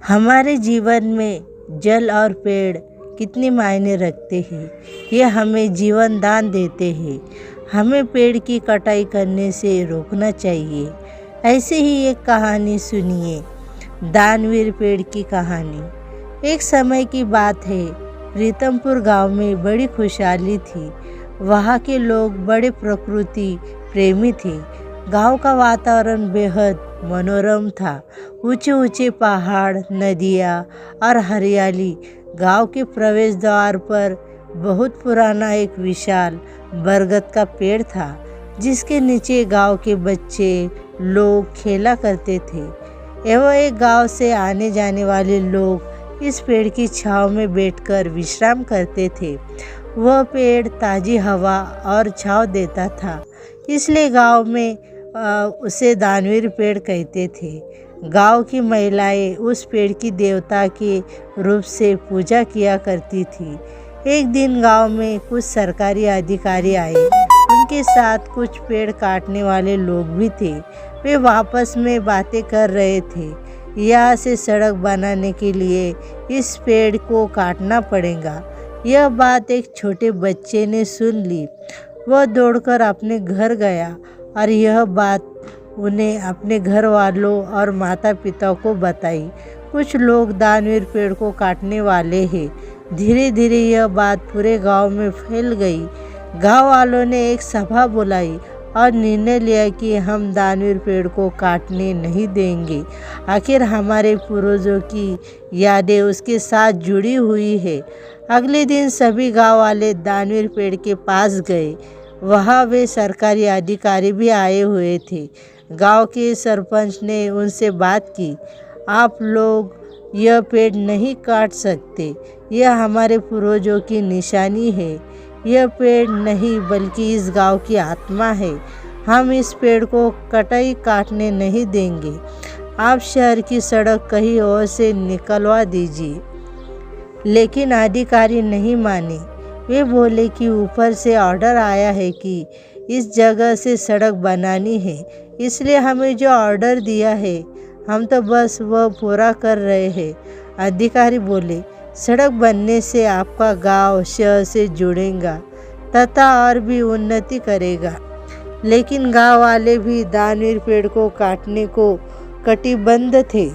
हमारे जीवन में जल और पेड़ कितने मायने रखते हैं। ये हमें जीवन दान देते हैं। हमें पेड़ की कटाई करने से रोकना चाहिए। ऐसे ही एक कहानी सुनिए, दानवीर पेड़ की कहानी। एक समय की बात है, प्रीतमपुर गांव में बड़ी खुशहाली थी। वहाँ के लोग बड़े प्रकृति प्रेमी थे। गांव का वातावरण बेहद मनोरम था। ऊंचे ऊंचे पहाड़, नदियाँ और हरियाली। गांव के प्रवेश द्वार पर बहुत पुराना एक विशाल बरगद का पेड़ था, जिसके नीचे गांव के बच्चे लोग खेला करते थे एवं एक गांव से आने जाने वाले लोग इस पेड़ की छांव में बैठकर विश्राम करते थे। वह पेड़ ताज़ी हवा और छांव देता था, इसलिए गांव में उसे दानवीर पेड़ कहते थे। गांव की महिलाएं उस पेड़ की देवता के रूप से पूजा किया करती थी। एक दिन गांव में कुछ सरकारी अधिकारी आए। उनके साथ कुछ पेड़ काटने वाले लोग भी थे। वे आपस में बातें कर रहे थे। यहाँ से सड़क बनाने के लिए इस पेड़ को काटना पड़ेगा। यह बात एक छोटे बच्चे ने सुन ली। वह दौड़कर अपने घर गया और यह बात उन्हें अपने घर वालों और माता पिता को बताई। कुछ लोग दानवीर पेड़ को काटने वाले हैं। धीरे धीरे यह बात पूरे गांव में फैल गई। गांव वालों ने एक सभा बुलाई और निर्णय लिया कि हम दानवीर पेड़ को काटने नहीं देंगे। आखिर हमारे पूर्वजों की यादें उसके साथ जुड़ी हुई है। अगले दिन सभी गांव वाले दानवीर पेड़ के पास गए। वहाँ वे सरकारी अधिकारी भी आए हुए थे। गांव के सरपंच ने उनसे बात की, आप लोग यह पेड़ नहीं काट सकते। यह हमारे पूर्वजों की निशानी है। यह पेड़ नहीं बल्कि इस गांव की आत्मा है। हम इस पेड़ को कटाई काटने नहीं देंगे। आप शहर की सड़क कहीं और से निकलवा दीजिए। लेकिन अधिकारी नहीं माने। वे बोले कि ऊपर से ऑर्डर आया है कि इस जगह से सड़क बनानी है, इसलिए हमें जो ऑर्डर दिया है हम तो बस वह पूरा कर रहे हैं। अधिकारी बोले, सड़क बनने से आपका गांव शहर से जुड़ेगा तथा और भी उन्नति करेगा। लेकिन गांव वाले भी दानवीर पेड़ को काटने को कटिबद्ध थे।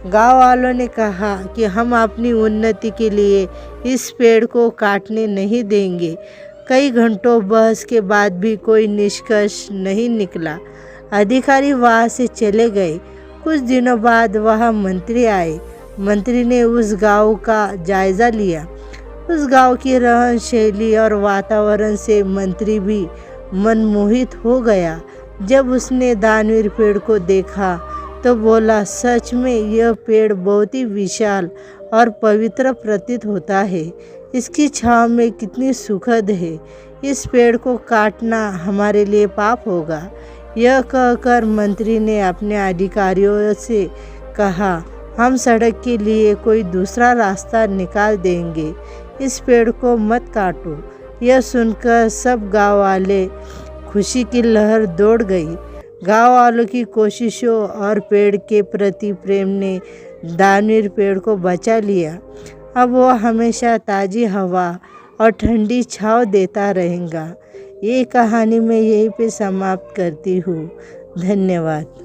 गांव वालों ने कहा कि हम अपनी उन्नति के लिए इस पेड़ को काटने नहीं देंगे। कई घंटों बहस के बाद भी कोई निष्कर्ष नहीं निकला। अधिकारी वहाँ से चले गए। कुछ दिनों बाद वहाँ मंत्री आए। मंत्री ने उस गांव का जायजा लिया। उस गांव की रहन शैली और वातावरण से मंत्री भी मनमोहित हो गया। जब उसने दानवीर पेड़ को देखा तो बोला, सच में यह पेड़ बहुत ही विशाल और पवित्र प्रतीत होता है। इसकी छांव में कितनी सुखद है। इस पेड़ को काटना हमारे लिए पाप होगा। यह कहकर मंत्री ने अपने अधिकारियों से कहा, हम सड़क के लिए कोई दूसरा रास्ता निकाल देंगे। इस पेड़ को मत काटो। यह सुनकर सब गांव वाले खुशी की लहर दौड़ गई। गांव वालों की कोशिशों और पेड़ के प्रति प्रेम ने दानवीर पेड़ को बचा लिया। अब वो हमेशा ताज़ी हवा और ठंडी छांव देता रहेगा। ये कहानी मैं यहीं पे समाप्त करती हूँ। धन्यवाद।